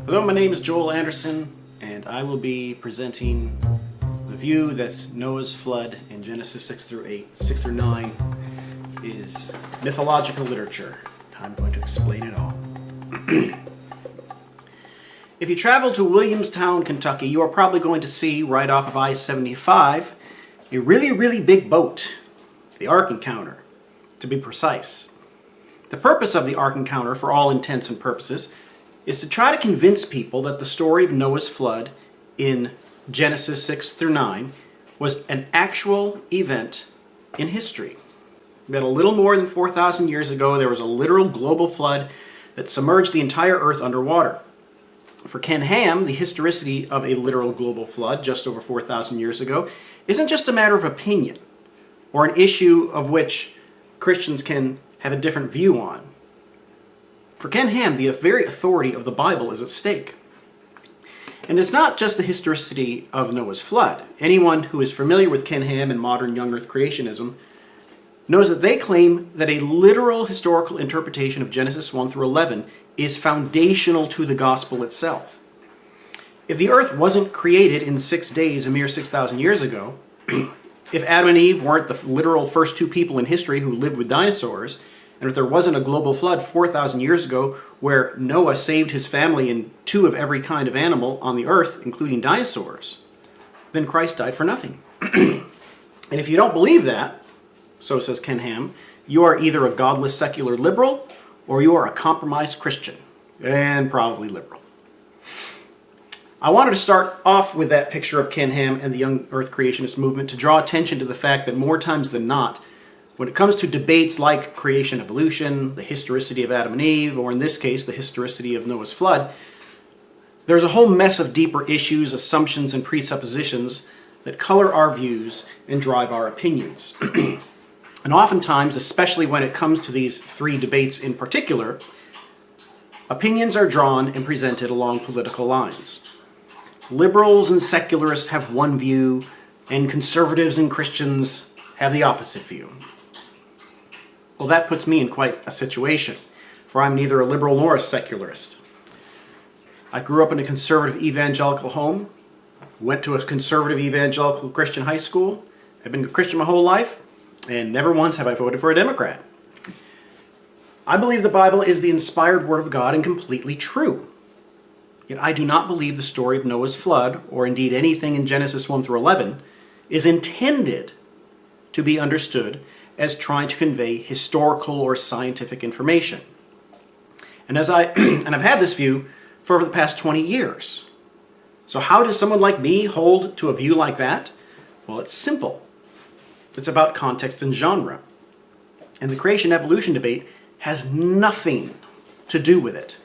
Hello, my name is Joel Anderson, and I will be presenting the view that Noah's flood in Genesis 6 through 9 is mythological literature. I'm going to explain it all. If you travel to Williamstown, Kentucky, you are probably going to see right off of I-75 a really big boat, the Ark Encounter, to be precise. The purpose of the Ark Encounter, for all intents and purposes, is to try to convince people that the story of Noah's flood in Genesis 6 through 9 was an actual event in history. That a little more than 4,000 years ago there was a literal global flood that submerged the entire earth underwater. For Ken Ham, the historicity of a literal global flood just over 4,000 years ago isn't just a matter of opinion, or an issue of which Christians can have a different view on. For Ken Ham, the very authority of the Bible is at stake. And it's not just the historicity of Noah's flood. Anyone who is familiar with Ken Ham and modern young earth creationism knows that they claim that a literal historical interpretation of Genesis 1 through 11 is foundational to the gospel itself. If the earth wasn't created in 6 days a mere 6,000 years ago, if Adam and Eve weren't the literal first two people in history who lived with dinosaurs, and if there wasn't a global flood 4,000 years ago where Noah saved his family and 2 of every kind of animal on the earth, including dinosaurs, then Christ died for nothing. And if you don't believe that, so says Ken Ham, you are either a godless secular liberal or you are a compromised Christian, and probably liberal. I wanted to start off with that picture of Ken Ham and the young earth creationist movement to draw attention to the fact that more times than not, when it comes to debates like creation evolution, the historicity of Adam and Eve, or in this case, the historicity of Noah's flood, there's a whole mess of deeper issues, assumptions, and presuppositions that color our views and drive our opinions. And oftentimes, especially when it comes to these 3 debates in particular, opinions are drawn and presented along political lines. Liberals and secularists have one view, and conservatives and Christians have the opposite view. Well, that puts me in quite a situation, for I'm neither a liberal nor a secularist. I grew up in a conservative evangelical home, went to a conservative evangelical Christian high school, I've been a Christian my whole life, and never once have I voted for a Democrat. I believe the Bible is the inspired Word of God and completely true. Yet I do not believe the story of Noah's flood, or indeed anything in Genesis 1 through 11, is intended to be understood as trying to convey historical or scientific information. And I've had this view for over the past 20 years. So how does someone like me hold to a view like that? Well, it's simple. It's about context and genre. And the creation-evolution debate has nothing to do with it.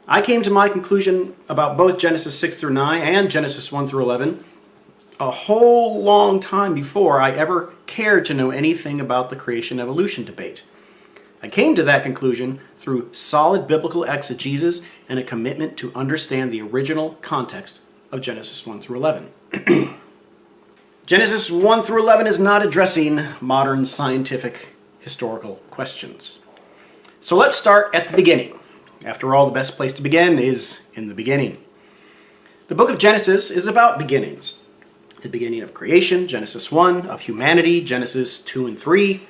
I came to my conclusion about both Genesis 6 through 9 and Genesis 1 through 11 a whole long time before I ever cared to know anything about the creation-evolution debate. I came to that conclusion through solid biblical exegesis and a commitment to understand the original context of Genesis 1 through 11. Genesis 1 through 11 is not addressing modern scientific historical questions. So let's start at the beginning. After all, the best place to begin is in the beginning. The book of Genesis is about beginnings. The beginning of creation, Genesis 1, of humanity, Genesis 2 and 3,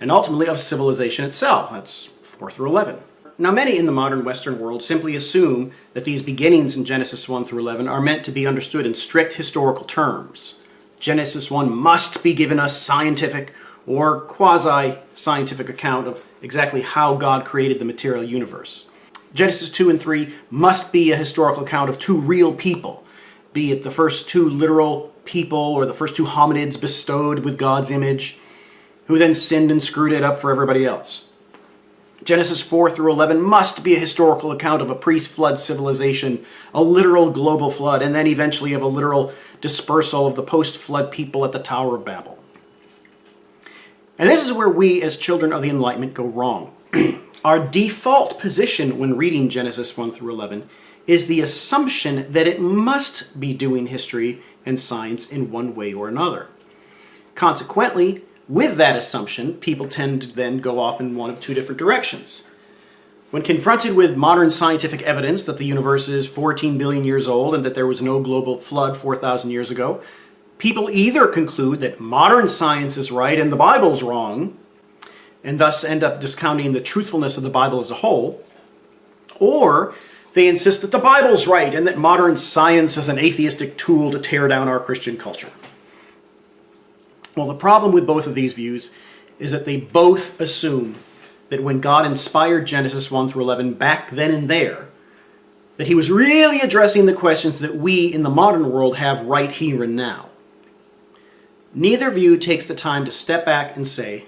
and ultimately of civilization itself, that's 4 through 11. Now, many in the modern Western world simply assume that these beginnings in Genesis 1 through 11 are meant to be understood in strict historical terms. Genesis 1 must be given a scientific or quasi-scientific account of exactly how God created the material universe. Genesis 2 and 3 must be a historical account of 2 real people, be it the first 2 literal people or the first 2 hominids bestowed with God's image, who then sinned and screwed it up for everybody else. Genesis 4 through 11 must be a historical account of a pre-flood civilization, a literal global flood, and then eventually of a literal dispersal of the post-flood people at the Tower of Babel. And this is where we as children of the Enlightenment go wrong. Our default position when reading Genesis 1 through 11 is the assumption that it must be doing history and science in one way or another. Consequently, with that assumption, people tend to then go off in one of 2 different directions. When confronted with modern scientific evidence that the universe is 14 billion years old and that there was no global flood 4,000 years ago, people either conclude that modern science is right and the Bible's wrong, and thus end up discounting the truthfulness of the Bible as a whole, or they insist that the Bible's right and that modern science is an atheistic tool to tear down our Christian culture. Well, the problem with both of these views is that they both assume that when God inspired Genesis 1 through 11 back then and there, that he was really addressing the questions that we in the modern world have right here and now. Neither view takes the time to step back and say,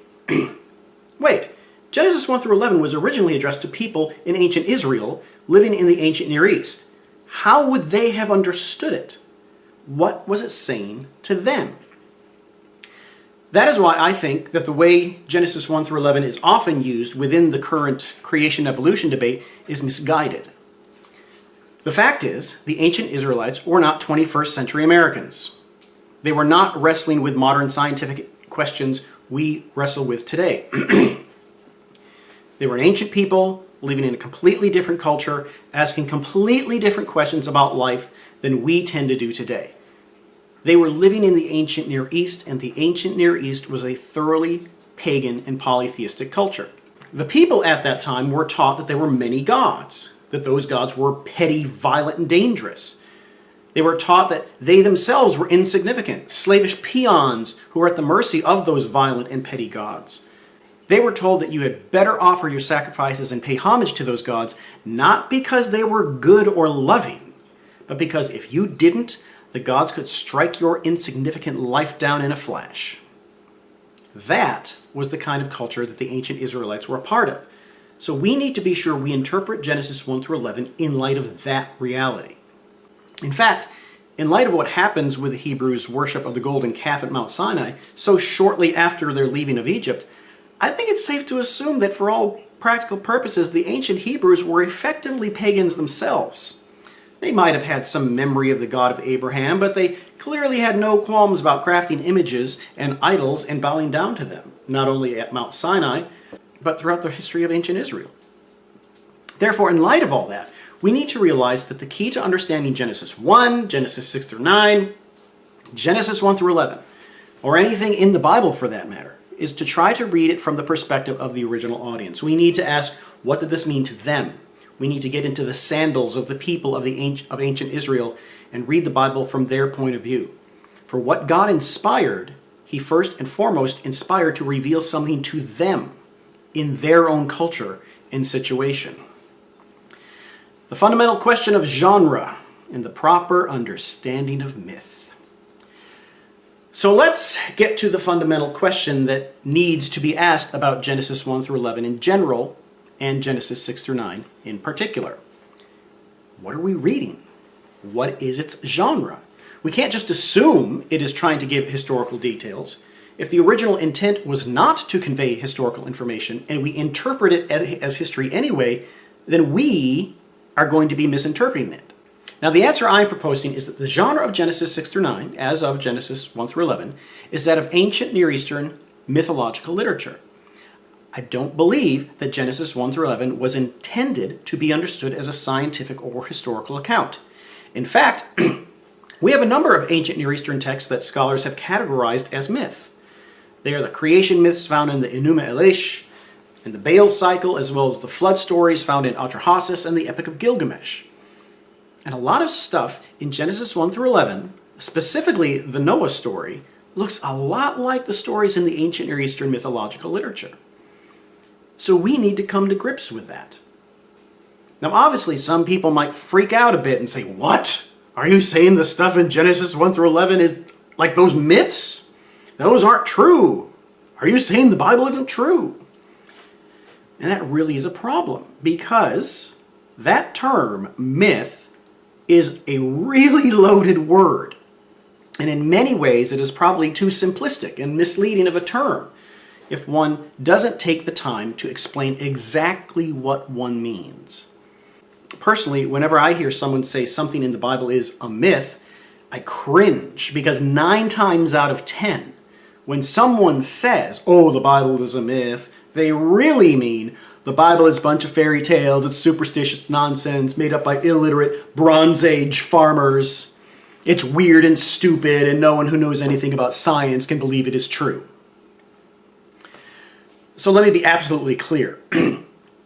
wait, Genesis 1 through 11 was originally addressed to people in ancient Israel living in the ancient Near East. How would they have understood it? What was it saying to them? That is why I think that the way Genesis 1 through 11 is often used within the current creation-evolution debate is misguided. The fact is, the ancient Israelites were not 21st century Americans. They were not wrestling with modern scientific questions we wrestle with today. They were an ancient people living in a completely different culture, asking completely different questions about life than we tend to do today. They were living in the ancient Near East, and the ancient Near East was a thoroughly pagan and polytheistic culture. The people at that time were taught that there were many gods, that those gods were petty, violent, and dangerous. They were taught that they themselves were insignificant, slavish peons who were at the mercy of those violent and petty gods. They were told that you had better offer your sacrifices and pay homage to those gods, not because they were good or loving, but because if you didn't, the gods could strike your insignificant life down in a flash. That was the kind of culture that the ancient Israelites were a part of. So we need to be sure we interpret Genesis 1 through 11 in light of that reality. In fact, in light of what happens with the Hebrews' worship of the golden calf at Mount Sinai so shortly after their leaving of Egypt, I think it's safe to assume that for all practical purposes, the ancient Hebrews were effectively pagans themselves. They might have had some memory of the God of Abraham, but they clearly had no qualms about crafting images and idols and bowing down to them, not only at Mount Sinai, but throughout the history of ancient Israel. Therefore, in light of all that, we need to realize that the key to understanding Genesis 1, Genesis 6 through 9, Genesis 1 through 11, or anything in the Bible for that matter, is to try to read it from the perspective of the original audience. We need to ask, what did this mean to them? We need to get into the sandals of the people of ancient Israel and read the Bible from their point of view. For what God inspired, he first and foremost inspired to reveal something to them in their own culture and situation. The fundamental question of genre and the proper understanding of myth. So let's get to the fundamental question that needs to be asked about Genesis 1 through 11 in general, and Genesis 6 through 9 in particular. What are we reading? What is its genre? We can't just assume it is trying to give historical details. If the original intent was not to convey historical information and we interpret it as history anyway, then we are going to be misinterpreting it. Now the answer I'm proposing is that the genre of Genesis 6 through 9, as of Genesis 1 through 11, is that of ancient Near Eastern mythological literature. I don't believe that Genesis 1 through 11 was intended to be understood as a scientific or historical account. In fact, we have a number of ancient Near Eastern texts that scholars have categorized as myth. They are the creation myths found in the Enuma Elish and the Baal cycle, as well as the flood stories found in Atrahasis and the Epic of Gilgamesh. And a lot of stuff in Genesis 1 through 11, specifically the Noah story, looks a lot like the stories in the ancient Near Eastern mythological literature. So we need to come to grips with that. Now obviously some people might freak out a bit and say, what? Are you saying the stuff in Genesis 1 through 11 is like those myths? Those aren't true. Are you saying the Bible isn't true? And that really is a problem, because that term, myth, is a really loaded word. And in many ways it is probably too simplistic and misleading of a term if one doesn't take the time to explain exactly what one means. Personally, whenever I hear someone say something in the Bible is a myth, I cringe, because 9 times out of 10, when someone says, oh, the Bible is a myth, they really mean, The Bible is a bunch of fairy tales, it's superstitious nonsense made up by illiterate Bronze Age farmers. It's weird and stupid, and no one who knows anything about science can believe it is true. So let me be absolutely clear.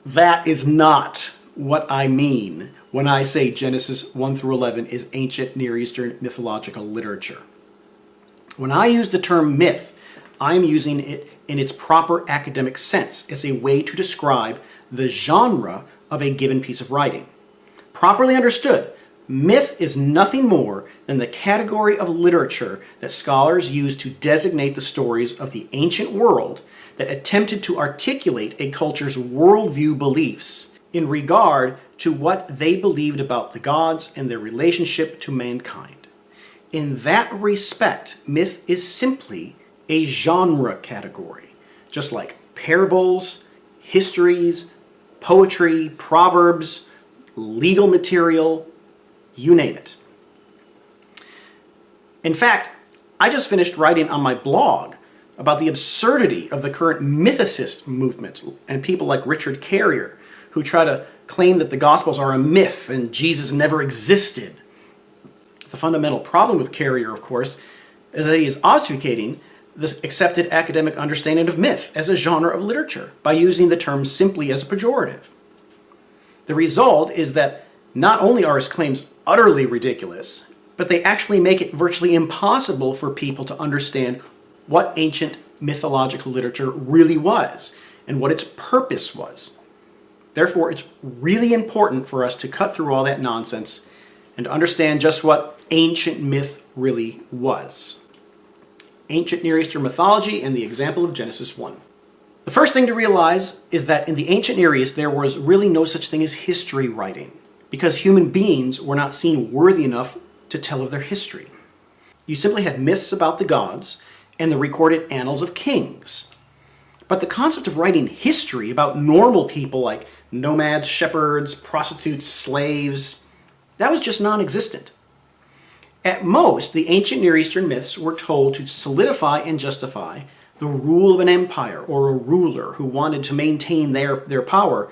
That is not what I mean when I say Genesis 1 through 11 is ancient Near Eastern mythological literature. When I use the term myth, I am using it in its proper academic sense as a way to describe the genre of a given piece of writing. Properly understood, myth is nothing more than the category of literature that scholars use to designate the stories of the ancient world that attempted to articulate a culture's worldview beliefs in regard to what they believed about the gods and their relationship to mankind. In that respect, myth is simply a genre category, just like parables, histories, poetry, proverbs, legal material, you name it. In fact, I just finished writing on my blog about the absurdity of the current mythicist movement and people like Richard Carrier, who try to claim that the Gospels are a myth and Jesus never existed. The fundamental problem with Carrier, of course, is that he is obfuscating the accepted academic understanding of myth as a genre of literature by using the term simply as a pejorative. The result is that not only are his claims utterly ridiculous, but they actually make it virtually impossible for people to understand what ancient mythological literature really was and what its purpose was. Therefore, it's really important for us to cut through all that nonsense and to understand just what ancient myth really was. Ancient Near Eastern mythology and the example of Genesis 1. The first thing to realize is that in the ancient Near East there was really no such thing as history writing, because human beings were not seen worthy enough to tell of their history. You simply had myths about the gods and the recorded annals of kings. But the concept of writing history about normal people like nomads, shepherds, prostitutes, slaves, that was just non-existent. At most, the ancient Near Eastern myths were told to solidify and justify the rule of an empire or a ruler who wanted to maintain their power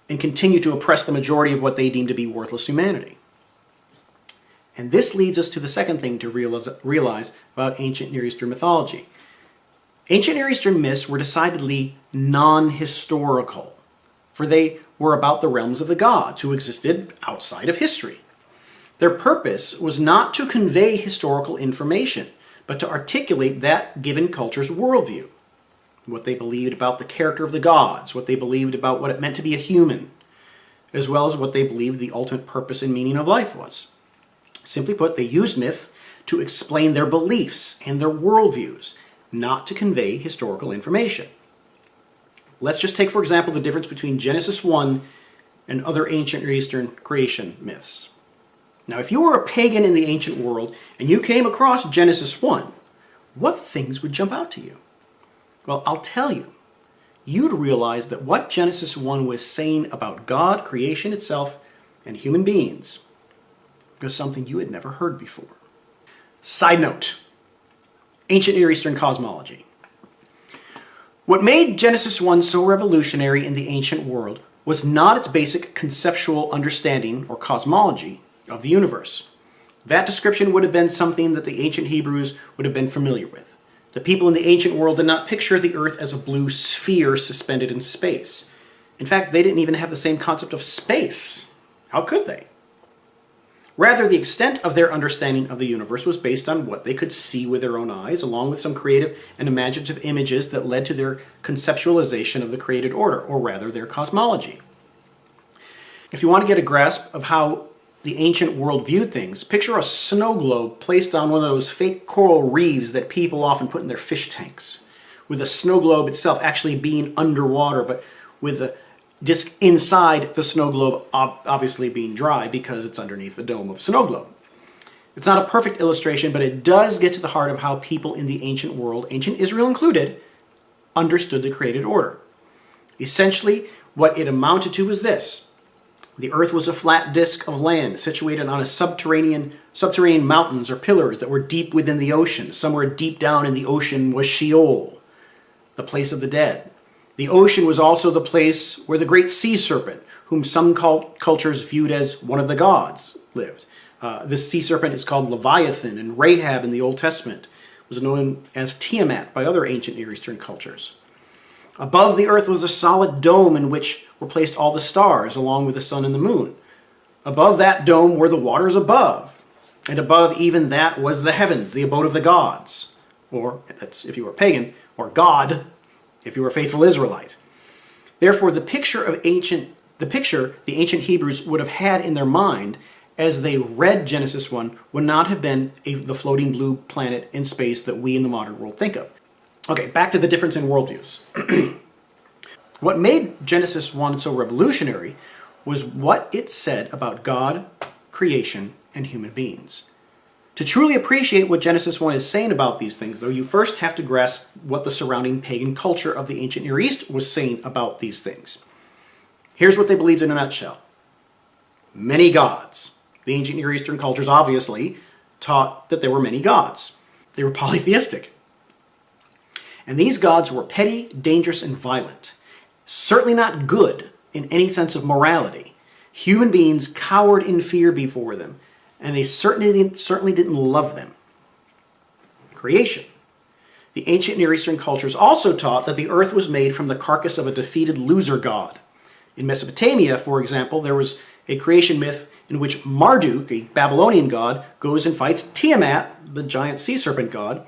and continue to oppress the majority of what they deemed to be worthless humanity. And this leads us to the second thing to realize about ancient Near Eastern mythology. Ancient Near Eastern myths were decidedly non-historical, for they were about the realms of the gods who existed outside of history. Their purpose was not to convey historical information, but to articulate that given culture's worldview. What they believed about the character of the gods, what they believed about what it meant to be a human, as well as what they believed the ultimate purpose and meaning of life was. Simply put, they used myth to explain their beliefs and their worldviews, not to convey historical information. Let's just take, for example, the difference between Genesis 1 and other ancient Near Eastern creation myths. Now, if you were a pagan in the ancient world and you came across Genesis 1, what things would jump out to you? Well, I'll tell you. You'd realize that what Genesis 1 was saying about God, creation itself, and human beings was something you had never heard before. Side note, ancient Near Eastern cosmology. What made Genesis 1 so revolutionary in the ancient world was not its basic conceptual understanding or cosmology of the universe. That description would have been something that the ancient Hebrews would have been familiar with. The people in the ancient world did not picture the earth as a blue sphere suspended in space. In fact, they didn't even have the same concept of space. How could they? Rather, the extent of their understanding of the universe was based on what they could see with their own eyes, along with some creative and imaginative images that led to their conceptualization of the created order, or rather their cosmology. If you want to get a grasp of how the ancient world viewed things, picture a snow globe placed on one of those fake coral reefs that people often put in their fish tanks, with the snow globe itself actually being underwater, but with the disc inside the snow globe obviously being dry because it's underneath the dome of a snow globe. It's not a perfect illustration, but it does get to the heart of how people in the ancient world, ancient Israel included, understood the created order. Essentially, what it amounted to was this. The earth was a flat disk of land situated on a subterranean mountains or pillars that were deep within the ocean. Somewhere deep down in the ocean was Sheol, the place of the dead. The ocean was also the place where the great sea serpent, whom some cultures viewed as one of the gods, lived. This sea serpent is called Leviathan, and Rahab in the Old Testament was known as Tiamat by other ancient Near Eastern cultures. Above the earth was a solid dome in which were placed all the stars, along with the sun and the moon. Above that dome were the waters above, and above even that was the heavens, the abode of the gods, or, that's if you were pagan, or God, if you were a faithful Israelite. Therefore, the picture the ancient Hebrews would have had in their mind as they read Genesis 1 would not have been the floating blue planet in space that we in the modern world think of. Okay, back to the difference in worldviews. What made Genesis 1 so revolutionary was what it said about God, creation, and human beings. To truly appreciate what Genesis 1 is saying about these things, though, you first have to grasp what the surrounding pagan culture of the ancient Near East was saying about these things. Here's what they believed in a nutshell. Many gods. The ancient Near Eastern cultures obviously taught that there were many gods. They were polytheistic. And these gods were petty, dangerous, and violent. Certainly not good in any sense of morality. Human beings cowered in fear before them, and they certainly didn't love them. Creation. The ancient Near Eastern cultures also taught that the earth was made from the carcass of a defeated loser god. In Mesopotamia, for example, there was a creation myth in which Marduk, a Babylonian god, goes and fights Tiamat, the giant sea serpent god,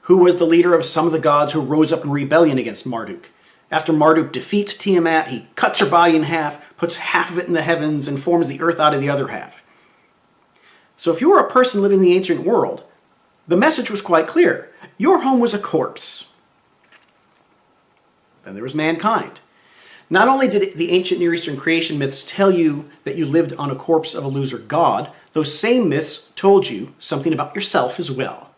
who was the leader of some of the gods who rose up in rebellion against Marduk. After Marduk defeats Tiamat, he cuts her body in half, puts half of it in the heavens, and forms the earth out of the other half. So if you were a person living in the ancient world, the message was quite clear. Your home was a corpse. Then there was mankind. Not only did the ancient Near Eastern creation myths tell you that you lived on a corpse of a loser god, those same myths told you something about yourself as well.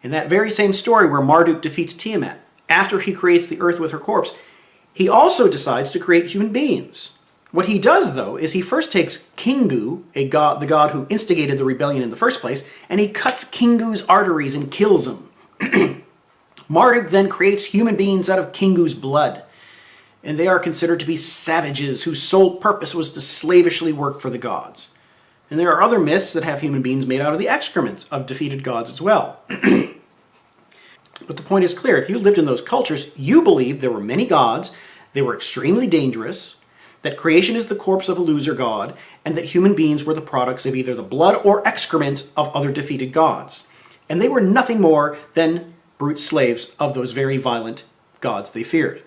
In that very same story where Marduk defeats Tiamat, after he creates the earth with her corpse, he also decides to create human beings. What he does, though, is he first takes Kingu, the god who instigated the rebellion in the first place, and he cuts Kingu's arteries and kills him. Marduk then creates human beings out of Kingu's blood, and they are considered to be savages whose sole purpose was to slavishly work for the gods. And there are other myths that have human beings made out of the excrements of defeated gods as well. But the point is clear. If you lived in those cultures, you believed there were many gods, they were extremely dangerous, that creation is the corpse of a loser god, and that human beings were the products of either the blood or excrement of other defeated gods. And they were nothing more than brute slaves of those very violent gods they feared.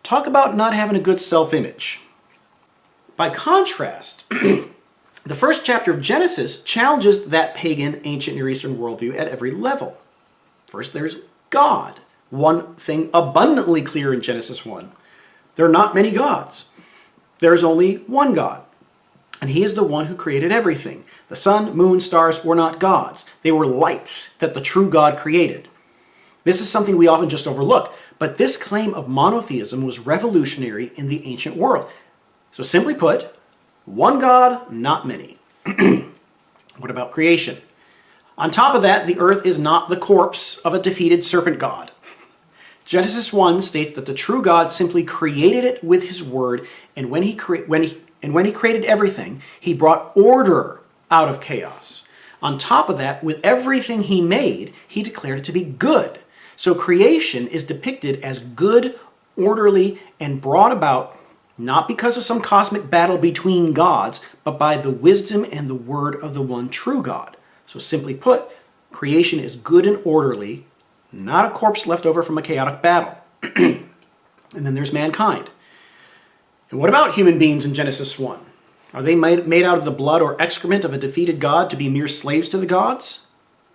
Talk about not having a good self-image. By contrast, the first chapter of Genesis challenges that pagan ancient Near Eastern worldview at every level. First, there's God. One thing abundantly clear in Genesis 1. There are not many gods. There's only one God. And he is the one who created everything. The sun, moon, stars were not gods. They were lights that the true God created. This is something we often just overlook. But this claim of monotheism was revolutionary in the ancient world. So simply put, one God, not many. What about creation? On top of that, the earth is not the corpse of a defeated serpent god. Genesis 1 states that the true God simply created it with his word, and when he created everything, he brought order out of chaos. On top of that, with everything he made, he declared it to be good. So creation is depicted as good, orderly, and brought about not because of some cosmic battle between gods, but by the wisdom and the word of the one true God. So simply put, creation is good and orderly, not a corpse left over from a chaotic battle. And then there's mankind. And what about human beings in Genesis 1? Are they made out of the blood or excrement of a defeated god to be mere slaves to the gods?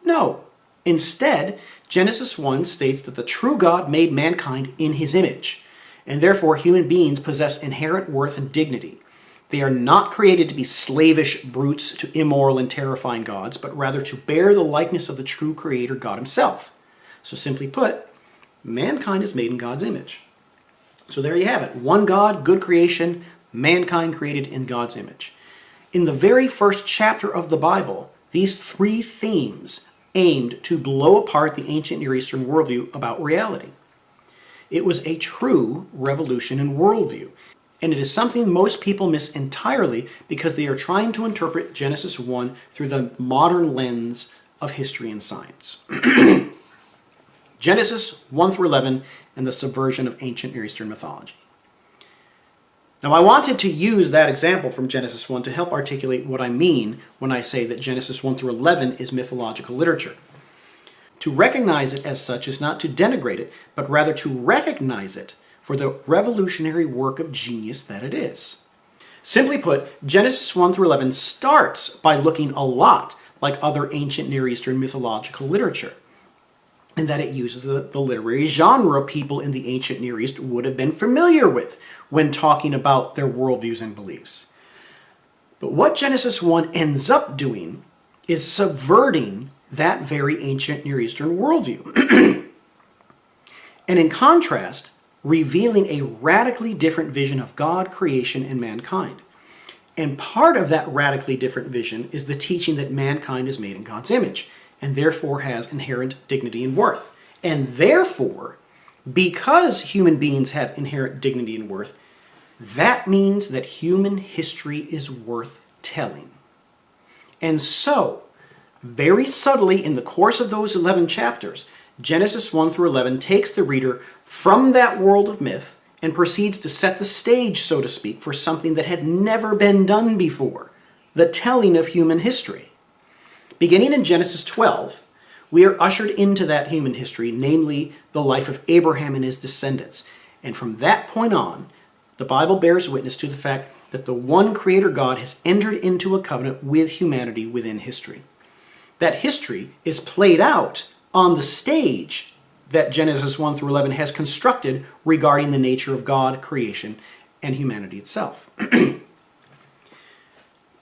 No. Instead, Genesis 1 states that the true God made mankind in his image, and therefore human beings possess inherent worth and dignity. They are not created to be slavish brutes to immoral and terrifying gods, but rather to bear the likeness of the true Creator God himself. So simply put, mankind is made in God's image. So there you have it. One God, good creation, mankind created in God's image. In the very first chapter of the Bible, these three themes aimed to blow apart the ancient Near Eastern worldview about reality. It was a true revolution in worldview. And it is something most people miss entirely because they are trying to interpret Genesis 1 through the modern lens of history and science. Genesis 1 through 11 and the subversion of ancient Near Eastern mythology. Now, I wanted to use that example from Genesis 1 to help articulate what I mean when I say that Genesis 1 through 11 is mythological literature. To recognize it as such is not to denigrate it, but rather to recognize it for the revolutionary work of genius that it is. Simply put, Genesis 1 through 11 starts by looking a lot like other ancient Near Eastern mythological literature, in that it uses the literary genre people in the ancient Near East would have been familiar with when talking about their worldviews and beliefs. But what Genesis 1 ends up doing is subverting that very ancient Near Eastern worldview. And in contrast, revealing a radically different vision of God, creation, and mankind. And part of that radically different vision is the teaching that mankind is made in God's image, and therefore has inherent dignity and worth. And therefore, because human beings have inherent dignity and worth, that means that human history is worth telling. And so, very subtly in the course of those 11 chapters, Genesis 1 through 11 takes the reader from that world of myth and proceeds to set the stage, so to speak, for something that had never been done before, the telling of human history. Beginning in Genesis 12, we are ushered into that human history, namely the life of Abraham and his descendants. And from that point on, the Bible bears witness to the fact that the one Creator God has entered into a covenant with humanity within history. That history is played out on the stage that Genesis 1 through 11 has constructed regarding the nature of God, creation, and humanity itself.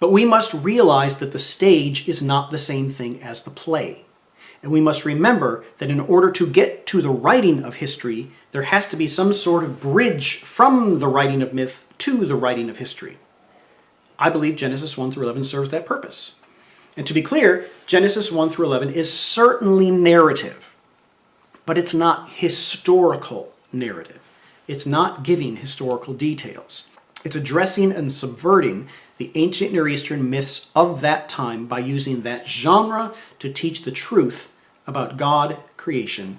But we must realize that the stage is not the same thing as the play. And we must remember that in order to get to the writing of history, there has to be some sort of bridge from the writing of myth to the writing of history. I believe Genesis 1 through 11 serves that purpose. And to be clear, Genesis 1 through 11 is certainly narrative, but it's not historical narrative. It's not giving historical details. It's addressing and subverting the ancient Near Eastern myths of that time by using that genre to teach the truth about God, creation,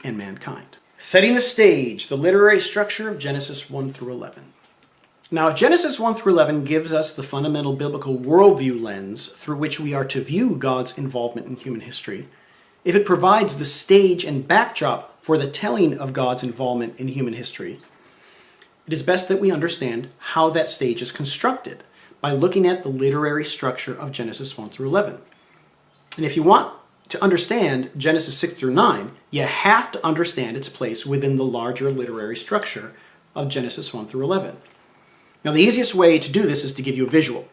and mankind. Setting the stage, the literary structure of Genesis 1 through 11. Now, Genesis 1 through 11 gives us the fundamental biblical worldview lens through which we are to view God's involvement in human history. If it provides the stage and backdrop for the telling of God's involvement in human history, it is best that we understand how that stage is constructed by looking at the literary structure of Genesis 1 through 11. And if you want to understand Genesis 6 through 9, you have to understand its place within the larger literary structure of Genesis 1 through 11. Now, the easiest way to do this is to give you a visual.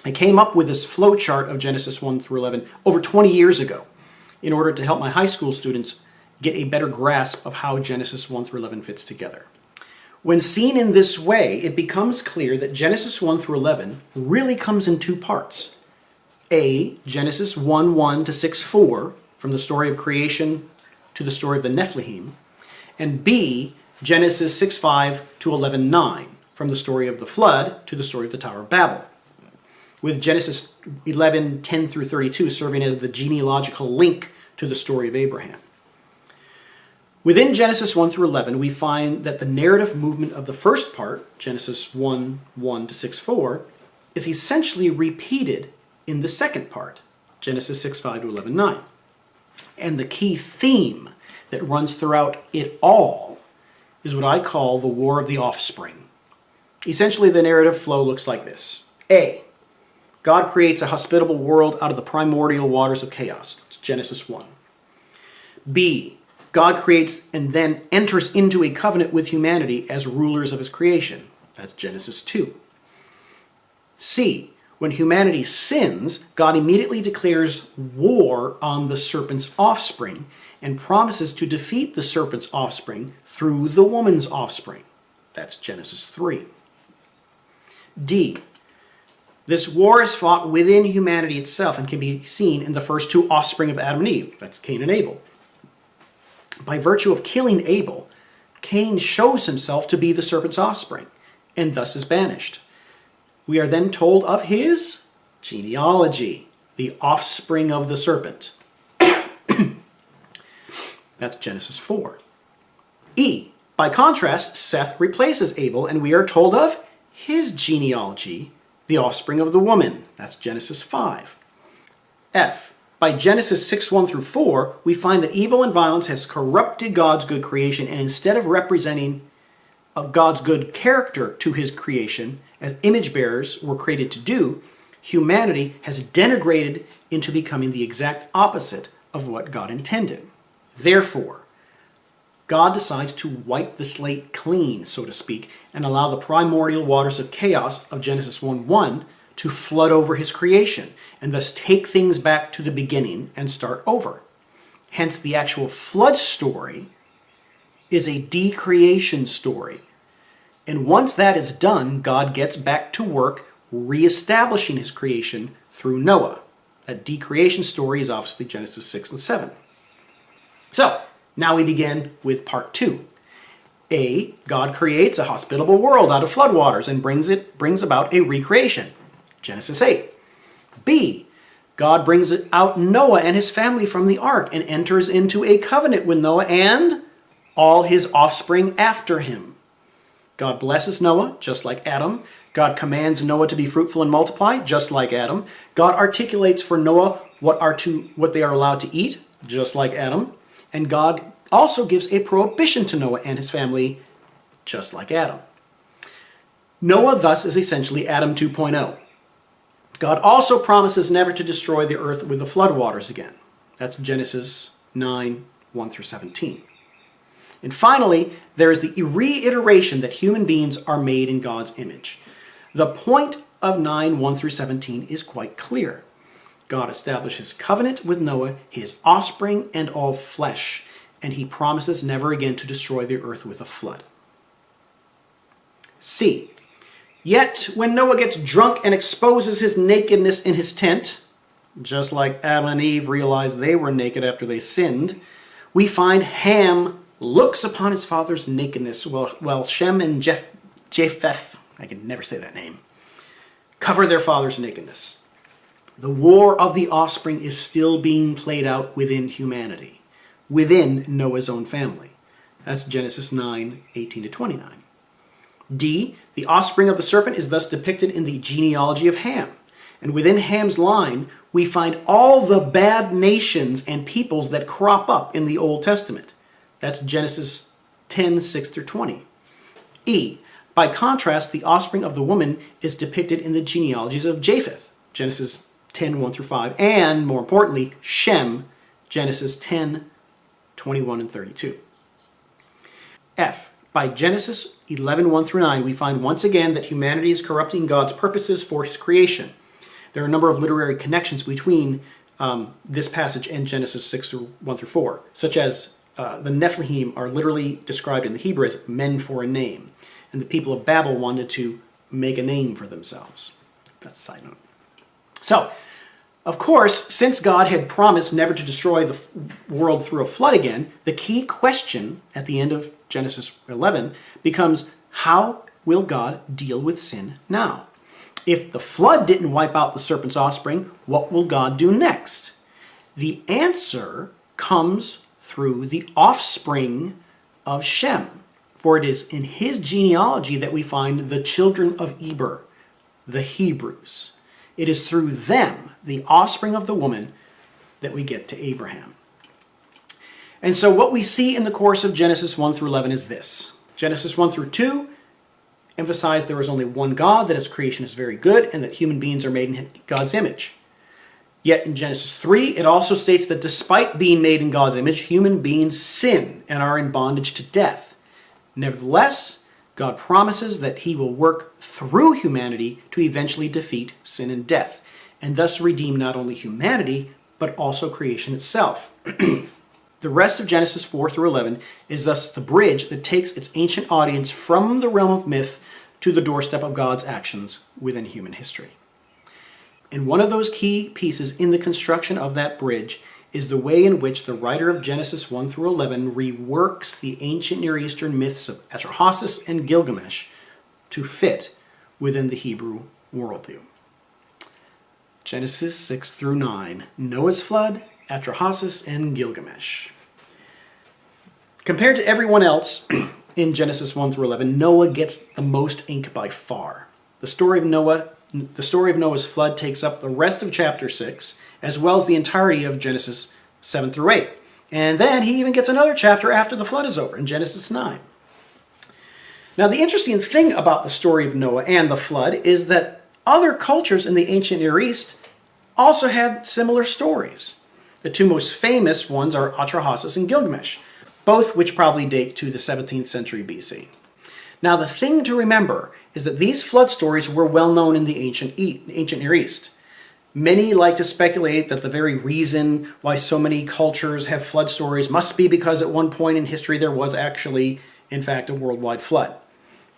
I came up with this flow chart of Genesis 1 through 11 over 20 years ago in order to help my high school students get a better grasp of how Genesis 1 through 11 fits together. When seen in this way, it becomes clear that Genesis 1 through 11 really comes in two parts. A, Genesis 1:1 to 6:4, from the story of creation to the story of the Nephilim, and B, Genesis 6:5 to 11:9, from the story of the flood to the story of the Tower of Babel, with Genesis 11:10 through 32 serving as the genealogical link to the story of Abraham. Within Genesis 1 through 11, we find that the narrative movement of the first part, Genesis 1:1 to 6:4, is essentially repeated in the second part, Genesis 6:5 to 11:9. And the key theme that runs throughout it all is what I call the War of the Offspring. Essentially, the narrative flow looks like this. A, God creates a hospitable world out of the primordial waters of chaos. That's Genesis 1. B, God creates and then enters into a covenant with humanity as rulers of his creation. That's Genesis 2. C, when humanity sins, God immediately declares war on the serpent's offspring and promises to defeat the serpent's offspring through the woman's offspring. That's Genesis 3. D, this war is fought within humanity itself and can be seen in the first two offspring of Adam and Eve. That's Cain and Abel. By virtue of killing Abel, Cain shows himself to be the serpent's offspring, and thus is banished. We are then told of his genealogy, the offspring of the serpent. That's Genesis 4. E. By contrast, Seth replaces Abel, and we are told of his genealogy, the offspring of the woman. That's Genesis 5. F. By Genesis 6:1 through 4, we find that evil and violence has corrupted God's good creation, and instead of representing God's good character to his creation, as image bearers were created to do, humanity has denigrated into becoming the exact opposite of what God intended. Therefore, God decides to wipe the slate clean, so to speak, and allow the primordial waters of chaos of Genesis 1:1 to flood over his creation, and thus take things back to the beginning and start over. Hence, the actual flood story is a decreation story. And once that is done, God gets back to work reestablishing his creation through Noah. That decreation story is obviously Genesis 6 and 7. So, now we begin with part 2. A. God creates a hospitable world out of floodwaters and brings about a recreation. Genesis 8. B. God brings out Noah and his family from the ark and enters into a covenant with Noah and all his offspring after him. God blesses Noah, just like Adam. God commands Noah to be fruitful and multiply, just like Adam. God articulates for Noah what they are allowed to eat, just like Adam. And God also gives a prohibition to Noah and his family, just like Adam. Noah thus is essentially Adam 2.0. God also promises never to destroy the earth with the floodwaters again. That's Genesis 9:1 through 17. And finally, there is the reiteration that human beings are made in God's image. The point of 9:1 through 17 is quite clear. God establishes covenant with Noah, his offspring, and all flesh, and he promises never again to destroy the earth with a flood. C. Yet, when Noah gets drunk and exposes his nakedness in his tent, just like Adam and Eve realized they were naked after they sinned, we find Ham looks upon his father's nakedness while Shem and Japheth, I can never say that name, cover their father's nakedness. The war of the offspring is still being played out within humanity, within Noah's own family. That's Genesis 9:18 to 29. D. The offspring of the serpent is thus depicted in the genealogy of Ham. And within Ham's line, we find all the bad nations and peoples that crop up in the Old Testament. That's Genesis 10:6 through 20. E. By contrast, the offspring of the woman is depicted in the genealogies of Japheth, Genesis 10:1 through 5, and, more importantly, Shem, Genesis 10:21 and 32. F. By Genesis 11:1 through 9, we find once again that humanity is corrupting God's purposes for his creation. There are a number of literary connections between this passage and Genesis 6:1 through 4, such as the Nephilim are literally described in the Hebrew as men for a name, and the people of Babel wanted to make a name for themselves. That's a side note. So, of course, since God had promised never to destroy the world through a flood again, the key question at the end of Genesis 11 becomes, how will God deal with sin now? If the flood didn't wipe out the serpent's offspring, what will God do next? The answer comes through the offspring of Shem, for it is in his genealogy that we find the children of Eber, the Hebrews. It is through them, the offspring of the woman, that we get to Abraham. And so what we see in the course of Genesis 1 through 11 is this. Genesis 1 through 2 emphasize there is only one God, that his creation is very good, and that human beings are made in God's image. Yet in Genesis 3, it also states that despite being made in God's image, human beings sin and are in bondage to death. Nevertheless, God promises that he will work through humanity to eventually defeat sin and death, and thus redeem not only humanity, but also creation itself. The rest of Genesis 4 through 11 is thus the bridge that takes its ancient audience from the realm of myth to the doorstep of God's actions within human history. And one of those key pieces in the construction of that bridge is the way in which the writer of Genesis 1 through 11 reworks the ancient Near Eastern myths of Atrahasis and Gilgamesh to fit within the Hebrew worldview. Genesis 6 through 9, Noah's flood, Atrahasis, and Gilgamesh. Compared to everyone else in Genesis 1 through 11, Noah gets the most ink by far. The story of Noah's flood takes up the rest of chapter 6, as well as the entirety of Genesis 7 through 8. And then he even gets another chapter after the flood is over, in Genesis 9. Now, the interesting thing about the story of Noah and the flood is that other cultures in the ancient Near East also had similar stories. The two most famous ones are Atrahasis and Gilgamesh, both which probably date to the 17th century BC. Now, the thing to remember is that these flood stories were well known in the ancient Near East. Many like to speculate that the very reason why so many cultures have flood stories must be because at one point in history there was actually, in fact, a worldwide flood.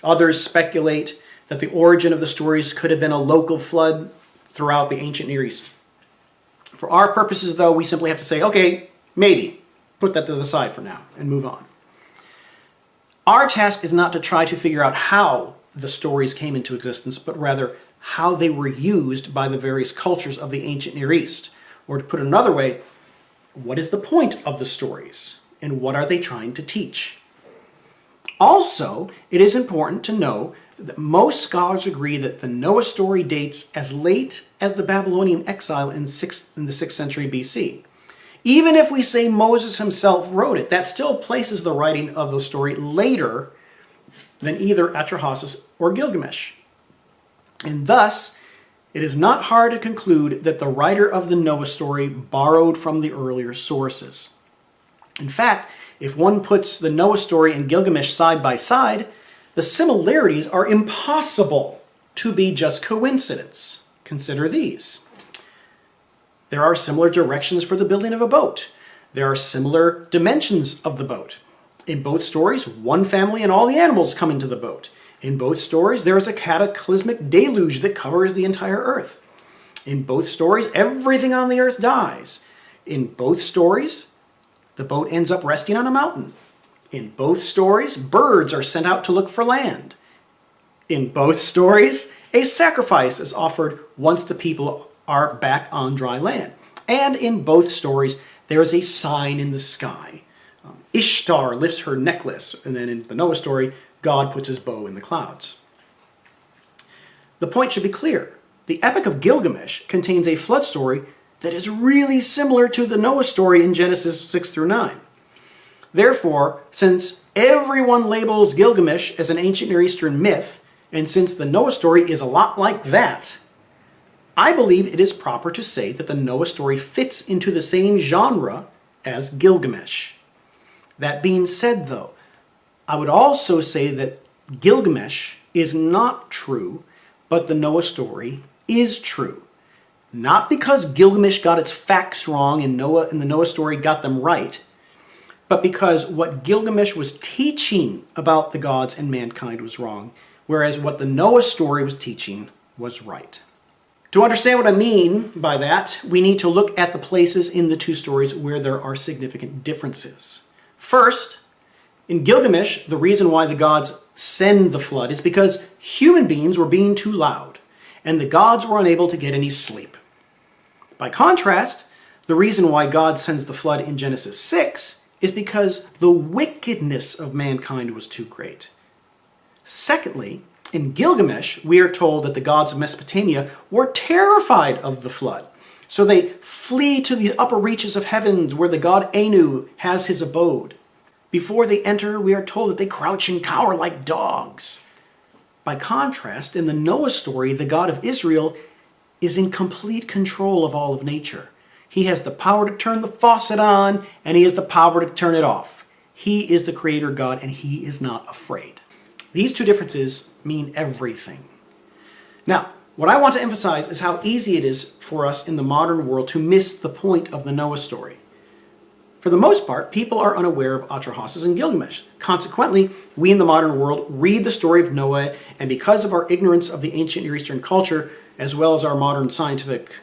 Others speculate that the origin of the stories could have been a local flood throughout the ancient Near East. For our purposes, though, we simply have to say, okay, maybe. Put that to the side for now and move on. Our task is not to try to figure out how the stories came into existence, but rather how they were used by the various cultures of the ancient Near East. Or to put it another way, what is the point of the stories and what are they trying to teach? Also, it is important to know that most scholars agree that the Noah story dates as late as the Babylonian exile in the 6th century BC. Even if we say Moses himself wrote it, that still places the writing of the story later than either Atrahasis or Gilgamesh. And thus, it is not hard to conclude that the writer of the Noah story borrowed from the earlier sources. In fact, if one puts the Noah story and Gilgamesh side by side, the similarities are impossible to be just coincidence. Consider these. There are similar directions for the building of a boat. There are similar dimensions of the boat. In both stories, one family and all the animals come into the boat. In both stories, there is a cataclysmic deluge that covers the entire earth. In both stories, everything on the earth dies. In both stories, the boat ends up resting on a mountain. In both stories, birds are sent out to look for land. In both stories, a sacrifice is offered once the people are back on dry land. And in both stories, there is a sign in the sky. Ishtar lifts her necklace, and then in the Noah story, God puts his bow in the clouds. The point should be clear. The Epic of Gilgamesh contains a flood story that is really similar to the Noah story in Genesis 6 through 9. Therefore, since everyone labels Gilgamesh as an ancient Near Eastern myth, and since the Noah story is a lot like that, I believe it is proper to say that the Noah story fits into the same genre as Gilgamesh. That being said, though, I would also say that Gilgamesh is not true, but the Noah story is true. Not because Gilgamesh got its facts wrong and the Noah story got them right, but because what Gilgamesh was teaching about the gods and mankind was wrong, whereas what the Noah story was teaching was right. To understand what I mean by that, we need to look at the places in the two stories where there are significant differences. First, in Gilgamesh, the reason why the gods send the flood is because human beings were being too loud, and the gods were unable to get any sleep. By contrast, the reason why God sends the flood in Genesis 6 is because the wickedness of mankind was too great. Secondly, in Gilgamesh, we are told that the gods of Mesopotamia were terrified of the flood. So they flee to the upper reaches of heavens where the god Anu has his abode. Before they enter, we are told that they crouch and cower like dogs. By contrast, in the Noah story, the God of Israel is in complete control of all of nature. He has the power to turn the faucet on, and he has the power to turn it off. He is the creator God, and he is not afraid. These two differences mean everything. Now, what I want to emphasize is how easy it is for us in the modern world to miss the point of the Noah story. For the most part, people are unaware of Atrahasis and Gilgamesh. Consequently, we in the modern world read the story of Noah, and because of our ignorance of the ancient Near Eastern culture, as well as our modern scientific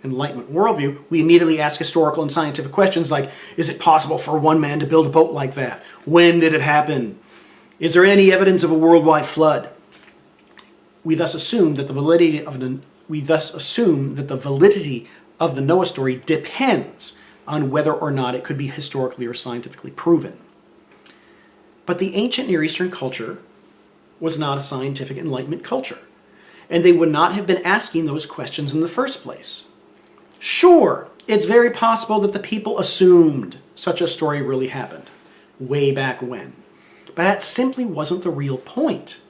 Enlightenment worldview, we immediately ask historical and scientific questions like, is it possible for one man to build a boat like that? When did it happen? Is there any evidence of a worldwide flood? We thus assume that the validity of the Noah story depends on whether or not it could be historically or scientifically proven. But the ancient Near Eastern culture was not a scientific Enlightenment culture, and they would not have been asking those questions in the first place. Sure, it's very possible that the people assumed such a story really happened, way back when. But that simply wasn't the real point.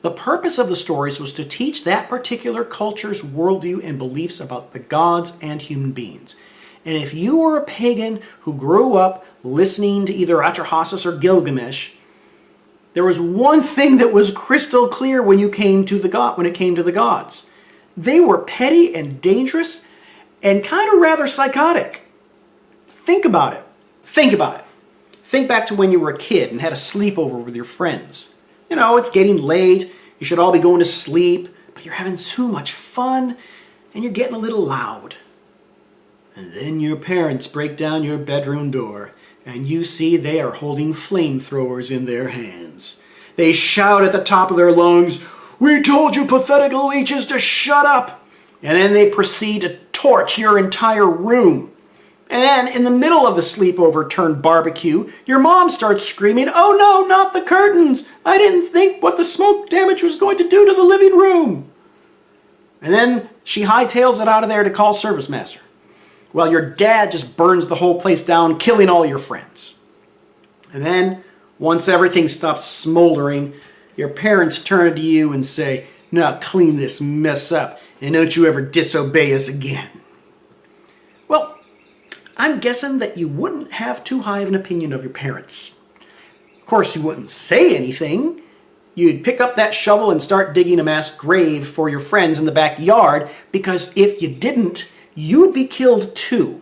The purpose of the stories was to teach that particular culture's worldview and beliefs about the gods and human beings. And if you were a pagan who grew up listening to either Atrahasis or Gilgamesh, there was one thing that was crystal clear when it came to the gods. They were petty and dangerous and kind of rather psychotic. Think about it. Think about it. Think back to when you were a kid and had a sleepover with your friends. You know, it's getting late, you should all be going to sleep, but you're having too much fun and you're getting a little loud. And then your parents break down your bedroom door and you see they are holding flamethrowers in their hands. They shout at the top of their lungs, "We told you pathetic leeches to shut up!" And then they proceed to torch your entire room. And then in the middle of the sleepover turned barbecue, your mom starts screaming, "Oh no, not the curtains! I didn't think what the smoke damage was going to do to the living room!" And then she hightails it out of there to call Service Master. Well, your dad just burns the whole place down, killing all your friends. And then, once everything stops smoldering, your parents turn to you and say, "Now clean this mess up, and don't you ever disobey us again." Well, I'm guessing that you wouldn't have too high of an opinion of your parents. Of course, you wouldn't say anything. You'd pick up that shovel and start digging a mass grave for your friends in the backyard, because if you didn't, you'd be killed too.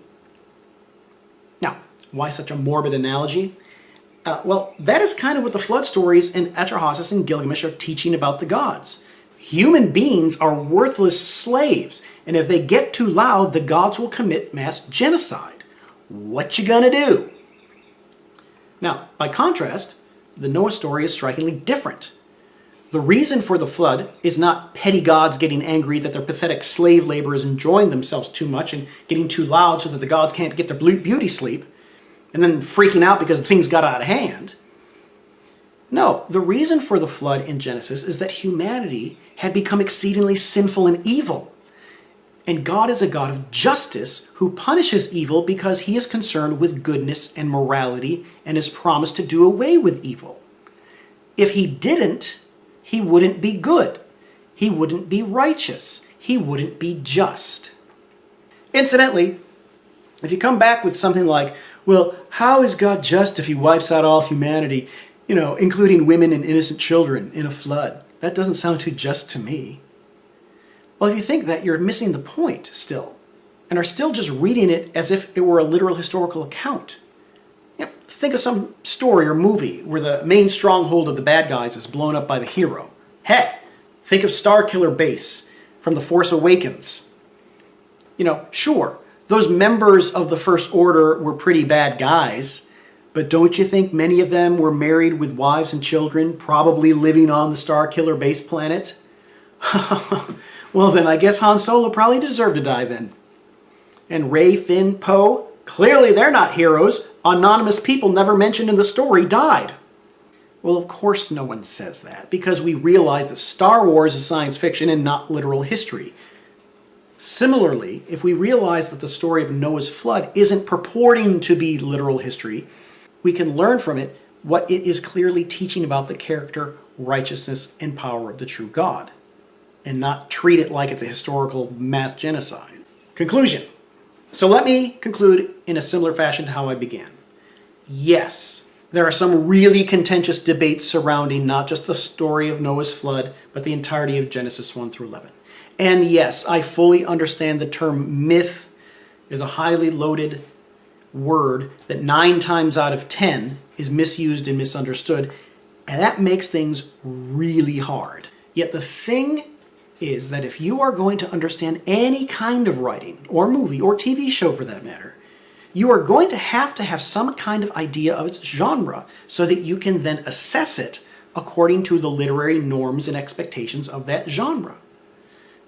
Now, why such a morbid analogy? Well, that is kind of what the flood stories in Atrahasis and Gilgamesh are teaching about the gods. Human beings are worthless slaves, and if they get too loud, the gods will commit mass genocide. What you gonna do? Now, by contrast, the Noah story is strikingly different. The reason for the flood is not petty gods getting angry that their pathetic slave labor is enjoying themselves too much and getting too loud so that the gods can't get their beauty sleep, and then freaking out because things got out of hand. No, the reason for the flood in Genesis is that humanity had become exceedingly sinful and evil. And God is a God of justice who punishes evil because he is concerned with goodness and morality and has promised to do away with evil. If he didn't, he wouldn't be good. He wouldn't be righteous. He wouldn't be just. Incidentally, if you come back with something like, well, how is God just if he wipes out all humanity, including women and innocent children in a flood? That doesn't sound too just to me. Well, if you think that, you're missing the point still, and are still just reading it as if it were a literal historical account. Think of some story or movie where the main stronghold of the bad guys is blown up by the hero. Heck, think of Starkiller Base from The Force Awakens. Sure, those members of the First Order were pretty bad guys, but don't you think many of them were married with wives and children, probably living on the Starkiller Base planet? Well, then I guess Han Solo probably deserved to die then. And Rey, Finn, Poe, clearly they're not heroes. Anonymous people never mentioned in the story died. Well, of course no one says that, because we realize that Star Wars is science fiction and not literal history. Similarly, if we realize that the story of Noah's flood isn't purporting to be literal history, we can learn from it what it is clearly teaching about the character, righteousness, and power of the true God, and not treat it like it's a historical mass genocide. Conclusion. So let me conclude in a similar fashion to how I began. Yes, there are some really contentious debates surrounding not just the story of Noah's flood, but the entirety of Genesis 1 through 11. And yes, I fully understand the term myth is a highly loaded word that 9 times out of 10 is misused and misunderstood, and that makes things really hard. Yet the thing is that if you are going to understand any kind of writing, or movie, or TV show for that matter, you are going to have some kind of idea of its genre so that you can then assess it according to the literary norms and expectations of that genre.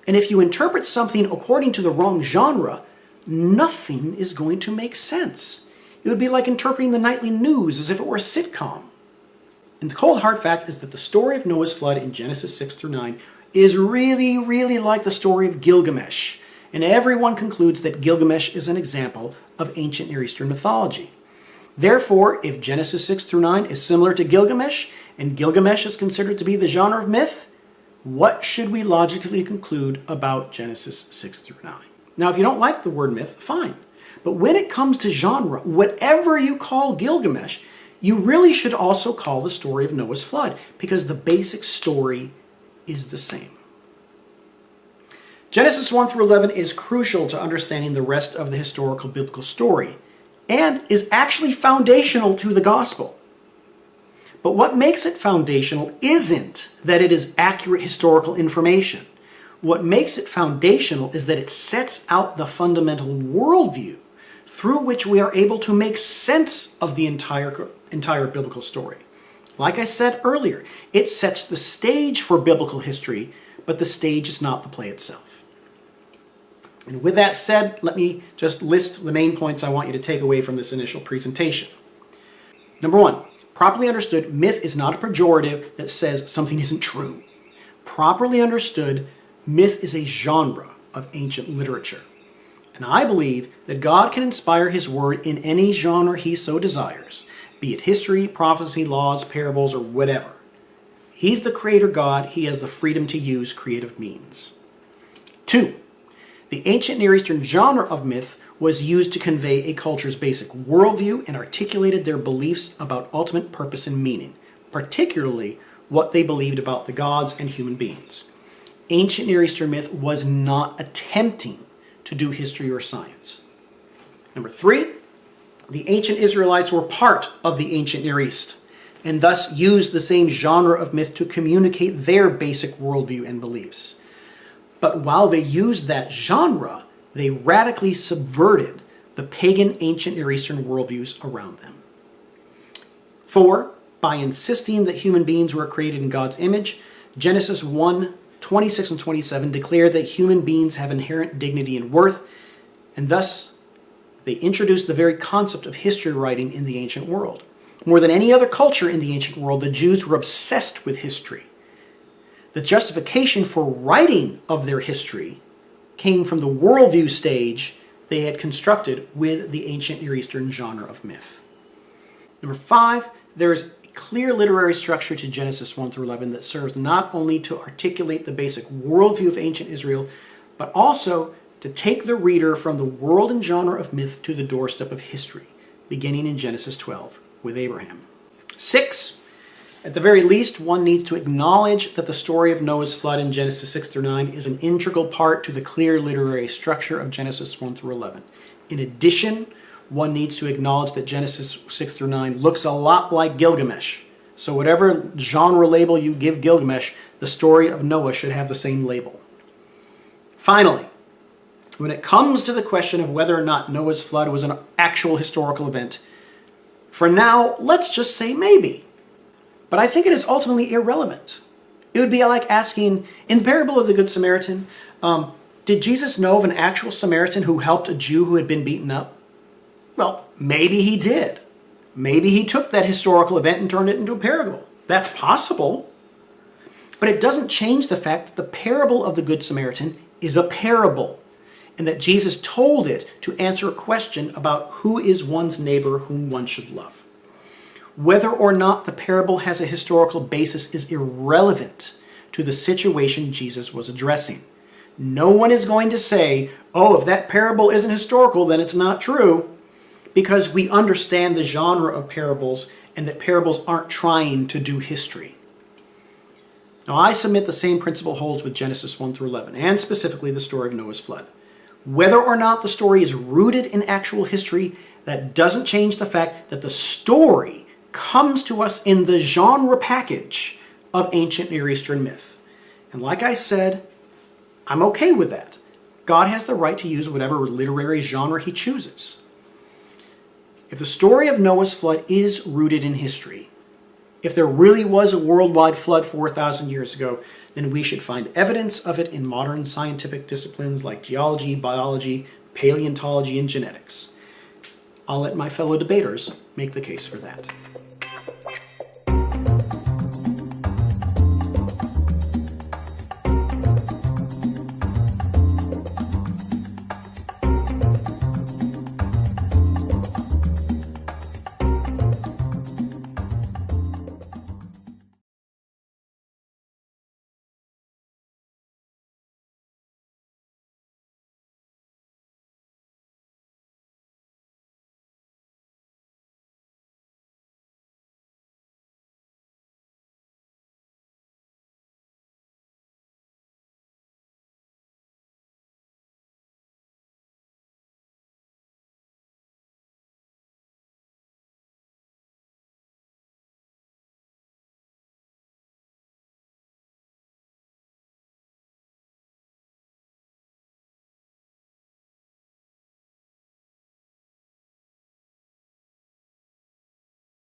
And if you interpret something according to the wrong genre, nothing is going to make sense. It would be like interpreting the nightly news as if it were a sitcom. And the cold hard fact is that the story of Noah's flood in Genesis 6 through 9 is really, really like the story of Gilgamesh. And everyone concludes that Gilgamesh is an example of ancient Near Eastern mythology. Therefore, if Genesis 6 through 9 is similar to Gilgamesh, and Gilgamesh is considered to be the genre of myth, what should we logically conclude about Genesis 6 through 9? Now, if you don't like the word myth, fine. But when it comes to genre, whatever you call Gilgamesh, you really should also call the story of Noah's flood, because the basic story is the same. Genesis 1 through 11 is crucial to understanding the rest of the historical biblical story, and is actually foundational to the gospel. But what makes it foundational isn't that it is accurate historical information. What makes it foundational is that it sets out the fundamental worldview through which we are able to make sense of the entire biblical story. Like I said earlier, it sets the stage for biblical history, but the stage is not the play itself. And with that said, let me just list the main points I want you to take away from this initial presentation. Number one, properly understood, myth is not a pejorative that says something isn't true. Properly understood, myth is a genre of ancient literature. And I believe that God can inspire his word in any genre he so desires, be it history, prophecy, laws, parables, or whatever. He's the creator God. He has the freedom to use creative means. 2. The ancient Near Eastern genre of myth was used to convey a culture's basic worldview and articulated their beliefs about ultimate purpose and meaning, particularly what they believed about the gods and human beings. Ancient Near Eastern myth was not attempting to do history or science. Number 3, the ancient Israelites were part of the ancient Near East, and thus used the same genre of myth to communicate their basic worldview and beliefs. But while they used that genre, they radically subverted the pagan ancient Near Eastern worldviews around them. 4, by insisting that human beings were created in God's image, Genesis 1:26 and 27 declared that human beings have inherent dignity and worth, and thus they introduced the very concept of history writing in the ancient world. More than any other culture in the ancient world, the Jews were obsessed with history. The justification for writing of their history came from the worldview stage they had constructed with the ancient Near Eastern genre of myth. Number 5, there is a clear literary structure to Genesis 1 through 11 that serves not only to articulate the basic worldview of ancient Israel, but also to take the reader from the world and genre of myth to the doorstep of history, beginning in Genesis 12 with Abraham. 6, at the very least, one needs to acknowledge that the story of Noah's flood in Genesis 6 through 9 is an integral part to the clear literary structure of Genesis 1 through 11. In addition, one needs to acknowledge that Genesis 6 through 9 looks a lot like Gilgamesh. So whatever genre label you give Gilgamesh, the story of Noah should have the same label. Finally, when it comes to the question of whether or not Noah's flood was an actual historical event, for now, let's just say maybe. But I think it is ultimately irrelevant. It would be like asking, in the parable of the Good Samaritan, did Jesus know of an actual Samaritan who helped a Jew who had been beaten up? Well, maybe he did. Maybe he took that historical event and turned it into a parable. That's possible. But it doesn't change the fact that the parable of the Good Samaritan is a parable, and that Jesus told it to answer a question about who is one's neighbor whom one should love. Whether or not the parable has a historical basis is irrelevant to the situation Jesus was addressing. No one is going to say, oh, if that parable isn't historical, then it's not true, because we understand the genre of parables and that parables aren't trying to do history. Now, I submit the same principle holds with Genesis 1 through 11, and specifically the story of Noah's flood. Whether or not the story is rooted in actual history, that doesn't change the fact that the story comes to us in the genre package of ancient Near Eastern myth. And like I said, I'm okay with that. God has the right to use whatever literary genre he chooses. If the story of Noah's flood is rooted in history, if there really was a worldwide flood 4,000 years ago, then we should find evidence of it in modern scientific disciplines like geology, biology, paleontology, and genetics. I'll let my fellow debaters make the case for that.